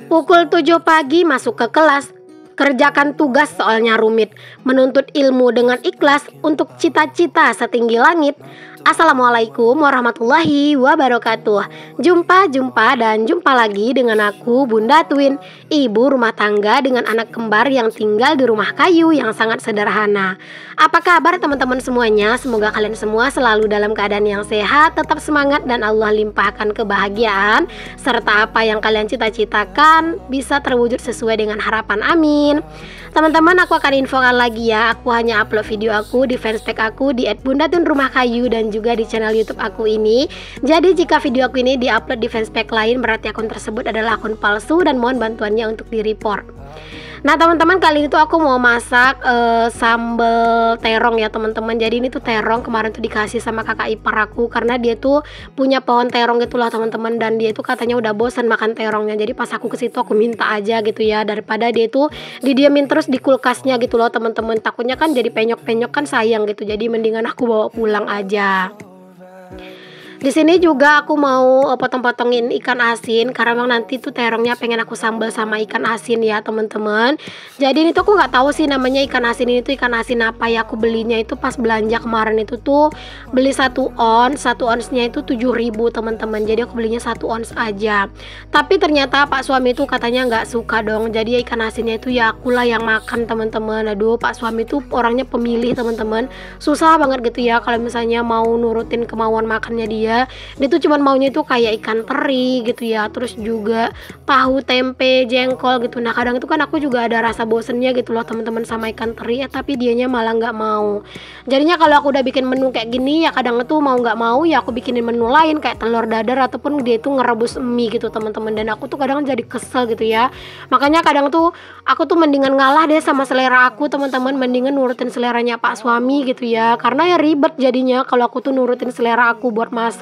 Pukul 7 pagi masuk ke kelas. Kerjakan tugas soalnya rumit. Menuntut ilmu dengan ikhlas untuk cita-cita setinggi langit. Assalamualaikum warahmatullahi wabarakatuh. Jumpa lagi dengan aku, Bunda Twin, ibu rumah tangga dengan anak kembar yang tinggal di rumah kayu yang sangat sederhana. Apa kabar teman-teman semuanya? Semoga kalian semua selalu dalam keadaan yang sehat, tetap semangat, dan Allah limpahkan kebahagiaan serta apa yang kalian cita-citakan bisa terwujud sesuai dengan harapan. Amin. Teman-teman, aku akan infokan lagi ya. Aku hanya upload video aku di fanspage aku di @bundatwinrumahkayu dan juga di channel YouTube aku ini. Jadi jika video aku ini diupload di fanspage lain, berarti akun tersebut adalah akun palsu dan mohon bantuannya untuk di-report. Nah teman-teman, kali ini tuh aku mau masak sambal terong ya teman-teman. Jadi ini tuh terong kemarin tuh dikasih sama kakak ipar aku, karena dia tuh punya pohon terong gitu loh teman-teman, dan dia tuh katanya udah bosan makan terongnya. Jadi pas aku ke situ aku minta aja gitu ya, daripada dia tuh didiamin terus di kulkasnya gitu loh teman-teman. Takutnya kan jadi penyok-penyok kan sayang gitu. Jadi mendingan aku bawa pulang aja. Di sini juga aku mau potong-potongin ikan asin, karena memang nanti tuh terongnya pengen aku sambal sama ikan asin ya teman-teman. Jadi ini tuh aku nggak tahu sih namanya ikan asin ini tuh ikan asin apa ya. Aku belinya itu pas belanja kemarin itu tuh beli 1 ons, 1 onsnya itu 7.000 teman-teman. Jadi aku belinya 1 ons aja. Tapi ternyata pak suami itu katanya nggak suka dong. Jadi ya ikan asinnya itu ya akulah yang makan teman-teman. Aduh, pak suami itu orangnya pemilih teman-teman. Susah banget gitu ya kalau misalnya mau nurutin kemauan makannya dia tuh cuman maunya itu kayak ikan teri gitu ya, terus juga tahu, tempe, jengkol gitu. Nah kadang itu kan aku juga ada rasa bosennya gitu loh teman-teman sama ikan teri ya, tapi dianya malah nggak mau. Jadinya kalau aku udah bikin menu kayak gini ya kadang itu mau nggak mau ya aku bikinin menu lain kayak telur dadar ataupun dia itu ngerebus mie gitu teman-teman. Dan aku tuh kadang jadi kesel gitu ya, makanya kadang tuh aku tuh mendingan ngalah deh sama selera aku teman-teman, mendingan nurutin seleranya pak suami gitu ya, karena ya ribet jadinya kalau aku tuh nurutin selera aku buat masak.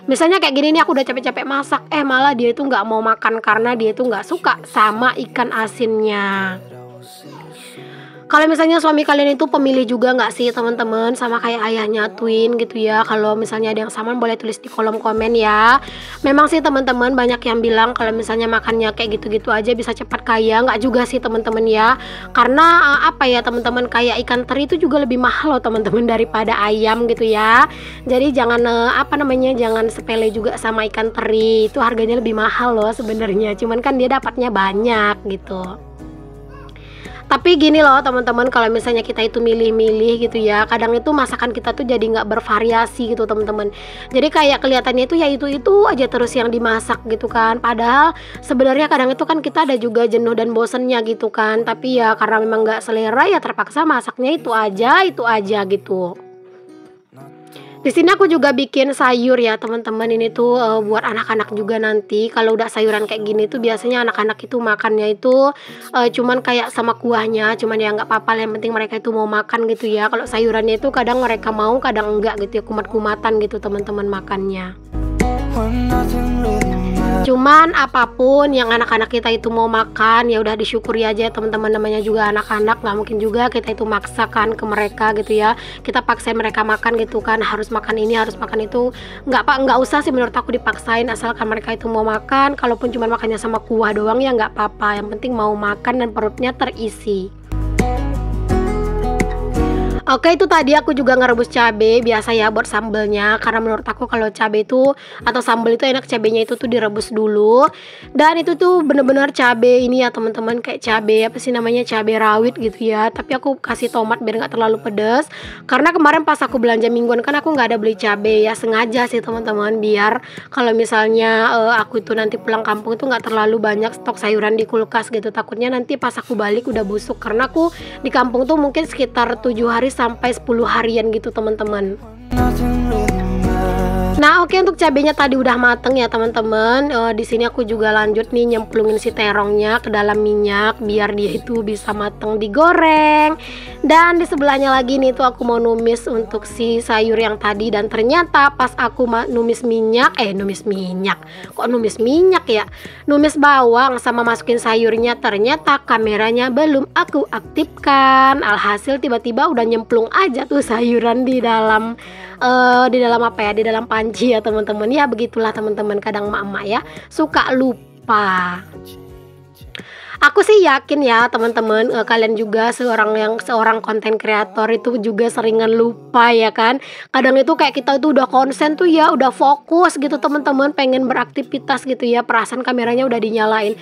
Misalnya kayak gini nih, aku udah capek-capek masak, malah dia itu nggak mau makan karena dia itu nggak suka sama ikan asinnya. Kalau misalnya suami kalian itu pemilih juga nggak sih teman-teman, sama kayak ayahnya Twin gitu ya? Kalau misalnya ada yang sama boleh tulis di kolom komen ya. Memang sih teman-teman banyak yang bilang kalau misalnya makannya kayak gitu-gitu aja bisa cepat kaya. Nggak juga sih teman-teman ya, karena apa ya teman-teman, kayak ikan teri itu juga lebih mahal loh teman-teman daripada ayam gitu ya. Jadi jangan jangan sepele juga sama ikan teri, itu harganya lebih mahal loh sebenarnya, cuman kan dia dapatnya banyak gitu. Tapi gini loh teman-teman, kalau misalnya kita itu milih-milih gitu ya, kadang itu masakan kita tuh jadi nggak bervariasi gitu teman-teman. Jadi kayak kelihatannya itu ya itu aja terus yang dimasak gitu kan. Padahal sebenarnya kadang itu kan kita ada juga jenuh dan bosennya gitu kan. Tapi ya karena memang nggak selera ya terpaksa masaknya itu aja gitu. Di sini aku juga bikin sayur ya teman-teman. Ini tuh buat anak-anak juga nanti. Kalau udah sayuran kayak gini tuh biasanya anak-anak itu makannya itu cuman kayak sama kuahnya. Cuman ya nggak apa-apa, yang penting mereka itu mau makan gitu ya. Kalau sayurannya itu kadang mereka mau, kadang enggak gitu ya, kumat-kumatan gitu teman-teman makannya. Cuman apapun yang anak-anak kita itu mau makan ya udah disyukuri aja teman-teman, namanya juga anak-anak, nggak mungkin juga kita itu maksakan ke mereka gitu ya. Kita paksain mereka makan gitu kan, harus makan ini, harus makan itu. Nggak usah sih menurut aku dipaksain, asalkan mereka itu mau makan. Kalaupun cuma makannya sama kuah doang ya nggak apa-apa, yang penting mau makan dan perutnya terisi. Oke, itu tadi aku juga ngerebus cabai biasa ya buat sambelnya, karena menurut aku kalau cabai itu atau sambel itu enak cabainya itu tuh direbus dulu. Dan itu tuh bener-bener cabai ini ya teman-teman, kayak cabai apa sih namanya, cabai rawit gitu ya. Tapi aku kasih tomat biar nggak terlalu pedas, karena kemarin pas aku belanja mingguan kan aku nggak ada beli cabai ya, sengaja sih teman-teman, biar kalau misalnya aku itu nanti pulang kampung itu nggak terlalu banyak stok sayuran di kulkas gitu. Takutnya nanti pas aku balik udah busuk, karena aku di kampung tuh mungkin sekitar 7 hari sampai 10 harian gitu teman-teman. Nah oke, untuk cabenya tadi udah mateng ya teman-teman. Di sini aku juga lanjut nih nyemplungin si terongnya ke dalam minyak biar dia itu bisa mateng digoreng. Dan di sebelahnya lagi nih tuh aku mau numis untuk si sayur yang tadi, dan ternyata pas aku numis minyak ya, numis bawang sama masukin sayurnya, ternyata kameranya belum aku aktifkan. Alhasil tiba-tiba udah nyemplung aja tuh sayuran di dalam di dalam panci ya teman-teman. Ya begitulah teman-teman, kadang emak-emak ya suka lupa. Aku sih yakin ya teman-teman, kalian juga seorang konten kreator itu juga seringan lupa ya kan. Kadang itu kayak kita tuh udah konsen tuh ya, udah fokus gitu teman-teman, pengen beraktivitas gitu ya, perasaan kameranya udah dinyalain.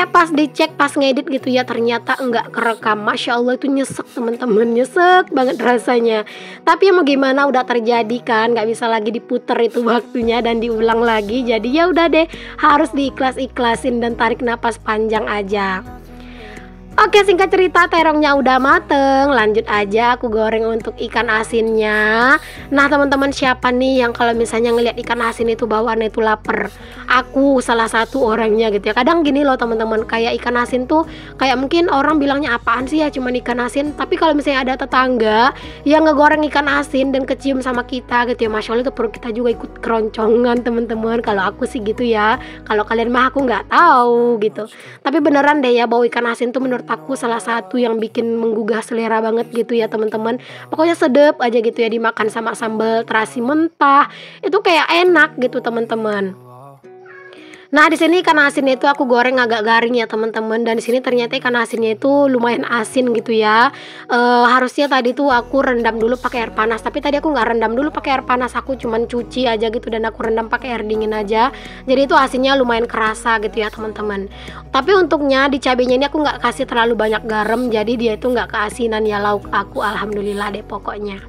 Pas dicek, pas ngedit gitu ya, ternyata enggak kerekam. Masya Allah itu nyesek teman-teman, nyesek banget rasanya. Tapi ya mau gimana, udah terjadi kan, nggak bisa lagi diputer itu waktunya dan diulang lagi. Jadi ya udah deh, harus diikhlas-ikhlasin dan tarik napas panjang aja. Oke, singkat cerita terongnya udah mateng, lanjut aja aku goreng untuk ikan asinnya. Nah teman-teman, siapa nih yang kalau misalnya ngelihat ikan asin itu bawaannya itu lapar? Aku salah satu orangnya gitu ya. Kadang gini loh teman-teman, kayak ikan asin tuh kayak mungkin orang bilangnya apaan sih ya, cuman ikan asin. Tapi kalau misalnya ada tetangga yang ngegoreng ikan asin dan kecium sama kita gitu ya, Masya Allah itu perut kita juga ikut keroncongan teman-teman. Kalau aku sih gitu ya, kalau kalian mah aku nggak tahu gitu. Tapi beneran deh ya, bau ikan asin tuh menurut aku salah satu yang bikin menggugah selera banget gitu ya teman-teman. Pokoknya sedep aja gitu ya, dimakan sama sambal terasi mentah itu kayak enak gitu teman-teman. Nah di sini ikan asin itu aku goreng agak garing ya teman-teman, dan di sini ternyata ikan asinnya itu lumayan asin gitu ya. Harusnya tadi tuh aku rendam dulu pakai air panas, tapi tadi aku nggak rendam dulu pakai air panas, aku cuman cuci aja gitu dan aku rendam pakai air dingin aja. Jadi itu asinnya lumayan kerasa gitu ya teman-teman. Tapi untuknya di cabenya ini aku nggak kasih terlalu banyak garam, jadi dia itu nggak keasinan ya lauk aku, alhamdulillah deh pokoknya.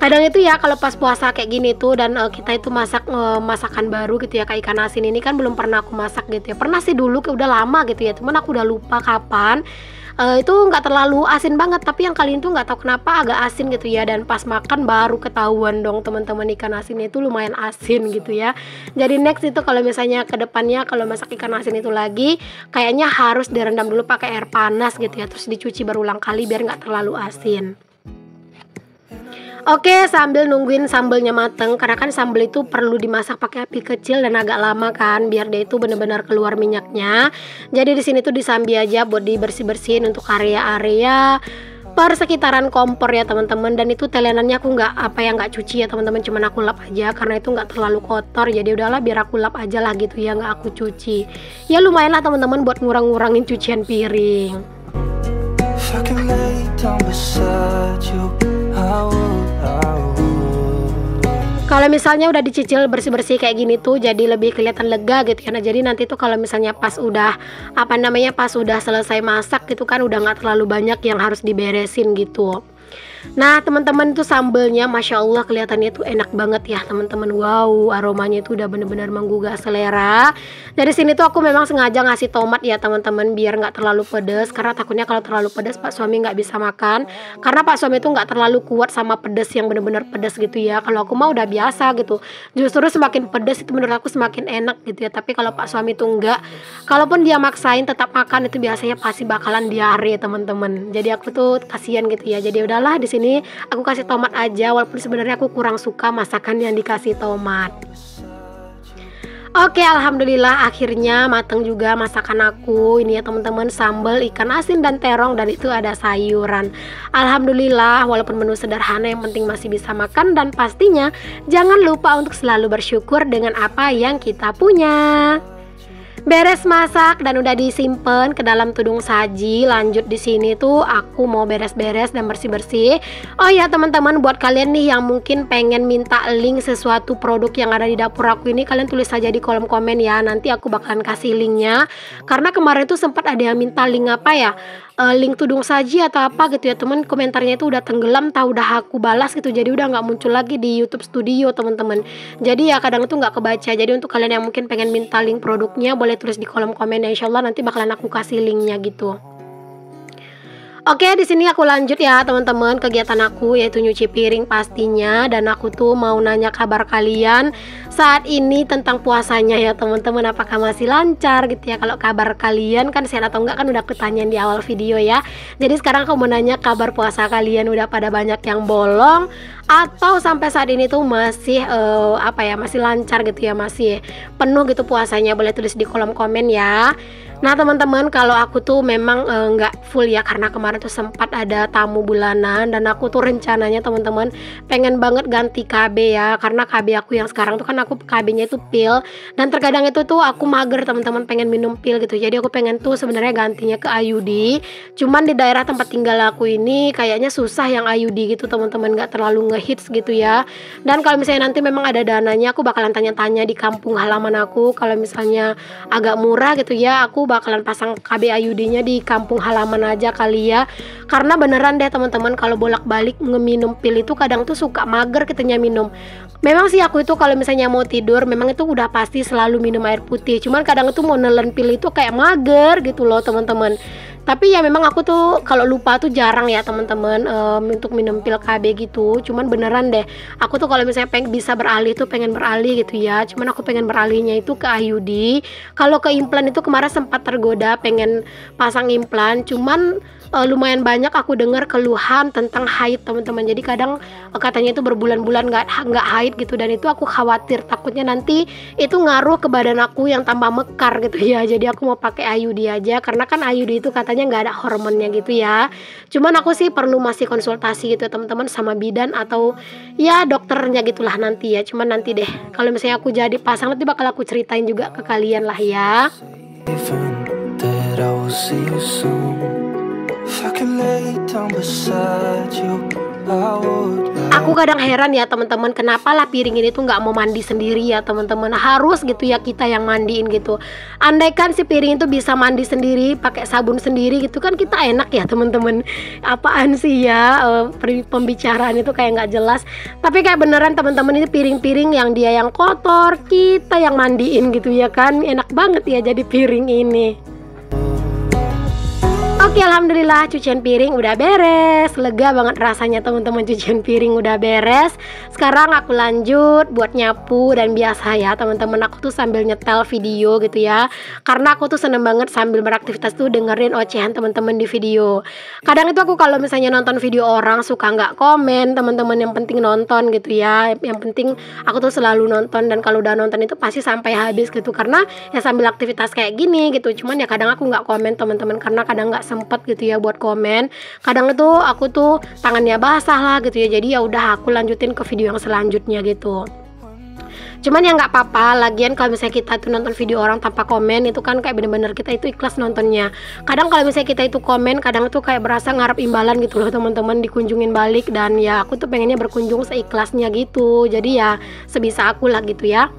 Kadang itu ya kalau pas puasa kayak gini tuh dan kita itu masak masakan baru gitu ya, kayak ikan asin ini kan belum pernah aku masak gitu ya. Pernah sih dulu, udah lama gitu ya, cuman aku udah lupa kapan. Itu nggak terlalu asin banget, tapi yang kali itu nggak tahu kenapa agak asin gitu ya, dan pas makan baru ketahuan dong teman-teman, ikan asin itu lumayan asin gitu ya. Jadi next itu kalau misalnya kedepannya kalau masak ikan asin itu lagi, kayaknya harus direndam dulu pakai air panas gitu ya, terus dicuci berulang kali biar nggak terlalu asin. Oke, sambil nungguin sambelnya mateng, karena kan sambel itu perlu dimasak pakai api kecil dan agak lama kan, biar dia itu benar-benar keluar minyaknya. Jadi di sini tuh disambi aja buat dibersih-bersihin untuk area-area persekitaran kompor ya teman-teman. Dan itu telenannya aku nggak cuci ya teman-teman, cuman aku lap aja karena itu nggak terlalu kotor. Jadi udahlah biar aku lap aja lah gitu ya, nggak aku cuci. Ya lumayan lah teman-teman buat ngurang-ngurangin cucian piring. Kalau misalnya udah dicicil bersih-bersih kayak gini tuh jadi lebih kelihatan lega gitu ya. Nah jadi nanti tuh kalau misalnya pas udah pas udah selesai masak gitu kan, udah nggak terlalu banyak yang harus diberesin gitu. Nah teman-teman itu sambelnya Masya Allah kelihatannya itu enak banget ya teman-teman. Wow, aromanya itu udah bener-bener menggugah selera. Dari sini tuh aku memang sengaja ngasih tomat ya teman-teman, biar nggak terlalu pedes, karena takutnya kalau terlalu pedes Pak suami nggak bisa makan. Karena Pak suami itu nggak terlalu kuat sama pedes yang bener-bener pedes gitu ya. Kalau aku mah udah biasa gitu. Justru semakin pedes itu menurut aku semakin enak gitu ya. Tapi kalau Pak suami itu enggak, kalaupun dia maksain tetap makan, itu biasanya pasti bakalan diare teman-teman. Jadi aku tuh kasihan gitu ya. Jadi udahlah di sini aku kasih tomat aja, walaupun sebenarnya aku kurang suka masakan yang dikasih tomat. Oke, alhamdulillah akhirnya mateng juga masakan aku. Ini ya teman-teman, sambal ikan asin dan terong, dan itu ada sayuran. Alhamdulillah, walaupun menu sederhana yang penting masih bisa makan. Dan pastinya jangan lupa untuk selalu bersyukur dengan apa yang kita punya. Beres masak dan udah disimpan ke dalam tudung saji. Lanjut di sini tuh aku mau beres-beres dan bersih-bersih. Oh ya teman-teman, buat kalian nih yang mungkin pengen minta link sesuatu produk yang ada di dapur aku ini, kalian tulis saja di kolom komen ya. Nanti aku bakalan kasih linknya. Karena kemarin tuh sempat ada yang minta link apa ya, link tudung saji atau apa gitu ya teman. Komentarnya itu udah tenggelam, tahu udah aku balas gitu, jadi udah nggak muncul lagi di YouTube Studio teman-teman. Jadi ya kadang itu nggak kebaca. Jadi untuk kalian yang mungkin pengen minta link produknya, boleh tulis di kolom komen ya, insya Allah nanti bakalan aku kasih linknya gitu. Oke, di sini aku lanjut ya teman-teman kegiatan aku, yaitu nyuci piring pastinya. Dan aku tuh mau nanya kabar kalian saat ini tentang puasanya ya teman-teman, apakah masih lancar gitu ya. Kalau kabar kalian kan sehat atau enggak kan udah aku tanyain di awal video ya. Jadi sekarang aku mau nanya kabar puasa kalian, udah pada banyak yang bolong atau sampai saat ini tuh masih masih lancar gitu ya, masih penuh gitu puasanya. Boleh tulis di kolom komen ya. Nah teman-teman, kalau aku tuh memang nggak full ya, karena kemarin tuh sempat ada tamu bulanan dan aku tuh rencananya teman-teman pengen banget ganti KB ya, karena KB aku yang sekarang tuh kan aku KB-nya itu pil, dan terkadang itu tuh aku mager teman-teman pengen minum pil gitu. Jadi aku pengen tuh sebenarnya gantinya ke IUD, cuman di daerah tempat tinggal aku ini kayaknya susah yang IUD gitu teman-teman, nggak terlalu ngehits gitu ya. Dan kalau misalnya nanti memang ada dananya, aku bakalan tanya-tanya di kampung halaman aku, kalau misalnya agak murah gitu ya, aku bakalan pasang KB IUD-nya di kampung halaman aja kali ya. Karena beneran deh teman-teman, kalau bolak-balik ngeminum pil itu kadang tuh suka mager kitanya minum. Memang sih aku itu kalau misalnya mau tidur memang itu udah pasti selalu minum air putih, cuman kadang itu mau nelen pil itu kayak mager gitu loh teman-teman. Tapi ya memang aku tuh kalau lupa tuh jarang ya teman-teman untuk minum pil KB gitu. Cuman beneran deh, aku tuh kalau misalnya bisa beralih tuh pengen beralih gitu ya. Cuman aku pengen beralihnya itu ke IUD. Kalau ke implan itu kemarin sempat tergoda pengen pasang implan, cuman lumayan banyak aku dengar keluhan tentang haid teman-teman. Jadi kadang katanya itu berbulan-bulan nggak haid gitu, dan itu aku khawatir takutnya nanti itu ngaruh ke badan aku yang tambah mekar gitu ya. Jadi aku mau pakai IUD aja, karena kan IUD itu katanya nggak ada hormonnya gitu ya. Cuman aku sih perlu masih konsultasi gitu teman-teman sama bidan atau ya dokternya gitulah nanti ya. Cuman nanti deh kalau misalnya aku jadi pasang nanti bakal aku ceritain juga ke kalian lah ya. Aku kadang heran ya teman-teman, kenapa lah piring ini tuh nggak mau mandi sendiri ya teman-teman. Harus gitu ya kita yang mandiin gitu. Andaikan si piring itu bisa mandi sendiri pakai sabun sendiri gitu kan kita enak ya teman-teman. Apaan sih ya pembicaraan itu kayak nggak jelas. Tapi kayak beneran teman-teman, ini piring-piring yang dia yang kotor kita yang mandiin gitu ya kan. Enak banget ya jadi piring ini. Oke, alhamdulillah cucian piring udah beres. Lega banget rasanya teman-teman, cucian piring udah beres. Sekarang aku lanjut buat nyapu, dan biasa ya teman-teman, aku tuh sambil nyetel video gitu ya. Karena aku tuh seneng banget sambil beraktivitas tuh dengerin ocehan teman-teman di video. Kadang itu aku kalau misalnya nonton video orang suka nggak komen teman-teman, yang penting nonton gitu ya. Yang penting aku tuh selalu nonton, dan kalau udah nonton itu pasti sampai habis gitu. Karena ya sambil aktivitas kayak gini gitu. Cuman ya kadang aku nggak komen teman-teman, karena kadang nggak sempet gitu ya buat komen. Kadang itu aku tuh tangannya basah lah gitu ya, jadi ya udah aku lanjutin ke video yang selanjutnya gitu. Cuman ya nggak apa-apa, lagian kalau misalnya kita tuh nonton video orang tanpa komen itu kan kayak bener-bener kita itu ikhlas nontonnya. Kadang kalau misalnya kita itu komen, kadang tuh kayak berasa ngarep imbalan gitu loh teman-teman, dikunjungin balik, dan ya aku tuh pengennya berkunjung seikhlasnya gitu. Jadi ya sebisa aku lah gitu ya.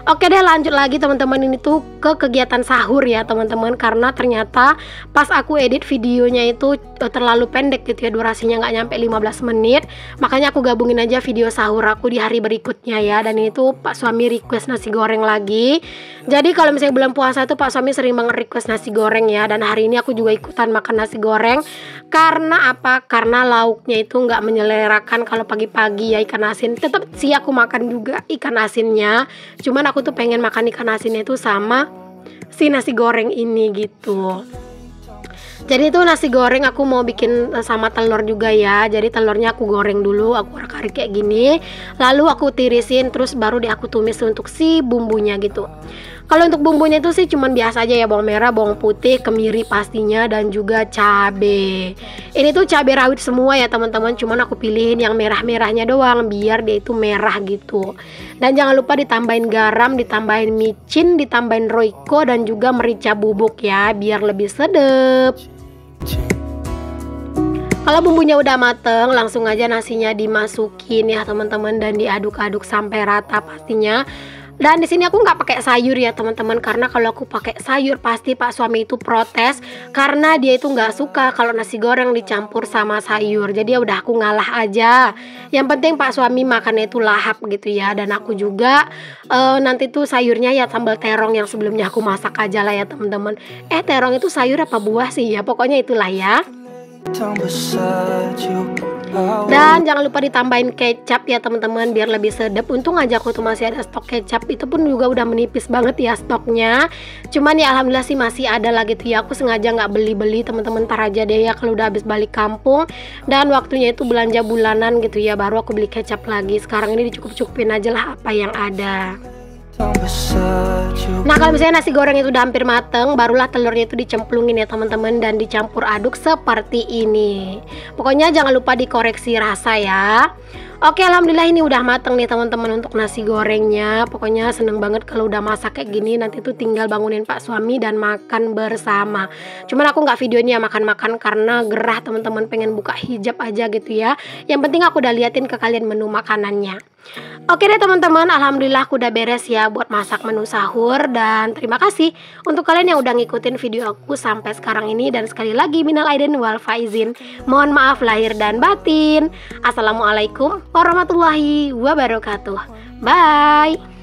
Oke deh, lanjut lagi teman-teman, ini tuh ke kegiatan sahur ya teman-teman, karena ternyata pas aku edit videonya itu terlalu pendek gitu ya, durasinya nggak nyampe 15 menit. Makanya aku gabungin aja video sahur aku di hari berikutnya ya. Dan itu Pak suami request nasi goreng lagi. Jadi kalau misalnya bulan puasa itu Pak suami sering banget request nasi goreng ya, dan hari ini aku juga ikutan makan nasi goreng. Karena apa? Karena lauknya itu nggak menyelerakan. Kalau pagi-pagi ya ikan asin, tetap sih aku makan juga ikan asinnya, cuman aku tuh pengen makan ikan asinnya itu sama si nasi goreng ini gitu. Jadi itu nasi goreng aku mau bikin sama telur juga ya. Jadi telurnya aku goreng dulu, aku arak-arik kayak gini, lalu aku tirisin, terus baru deh aku tumis untuk si bumbunya gitu. Kalau untuk bumbunya itu sih cuman biasa aja ya, bawang merah, bawang putih, kemiri pastinya, dan juga cabe. Ini tuh cabe rawit semua ya teman-teman, cuman aku pilihin yang merah-merahnya doang biar dia itu merah gitu. Dan jangan lupa ditambahin garam, ditambahin micin, ditambahin roiko, dan juga merica bubuk ya biar lebih sedep. Kalau bumbunya udah mateng, langsung aja nasinya dimasukin ya teman-teman, dan diaduk-aduk sampai rata pastinya. Dan di sini aku nggak pakai sayur ya teman-teman, karena kalau aku pakai sayur pasti Pak suami itu protes, karena dia itu nggak suka kalau nasi goreng dicampur sama sayur. Jadi ya udah aku ngalah aja. Yang penting Pak suami makannya itu lahap gitu ya. Dan aku juga nanti tuh sayurnya ya sambal terong yang sebelumnya aku masak aja lah ya teman-teman. Terong itu sayur apa buah sih ya? Pokoknya itulah ya. Dan jangan lupa ditambahin kecap ya teman-teman biar lebih sedap. Untung aja aku tuh masih ada stok kecap, itu pun juga udah menipis banget ya stoknya. Cuman ya alhamdulillah sih masih ada lah gitu ya. Aku sengaja nggak beli-beli teman-teman, ntar aja deh ya kalau udah habis balik kampung dan waktunya itu belanja bulanan gitu ya, baru aku beli kecap lagi. Sekarang ini dicukup-cukupin aja lah apa yang ada. Nah, kalau misalnya nasi goreng itu udah hampir mateng, barulah telurnya itu dicemplungin ya teman-teman, dan dicampur aduk seperti ini. Pokoknya jangan lupa dikoreksi rasa ya. Oke, alhamdulillah ini udah mateng nih teman-teman untuk nasi gorengnya. Pokoknya seneng banget kalau udah masak kayak gini, nanti tuh tinggal bangunin Pak suami dan makan bersama. Cuman aku nggak videonya makan-makan karena gerah teman-teman, pengen buka hijab aja gitu ya. Yang penting aku udah liatin ke kalian menu makanannya. Oke deh teman-teman, alhamdulillah aku udah beres ya buat masak menu sahur. Dan terima kasih untuk kalian yang udah ngikutin video aku sampai sekarang ini. Dan sekali lagi minal aidin wal faizin, mohon maaf lahir dan batin. Assalamualaikum warahmatullahi wabarakatuh. Bye.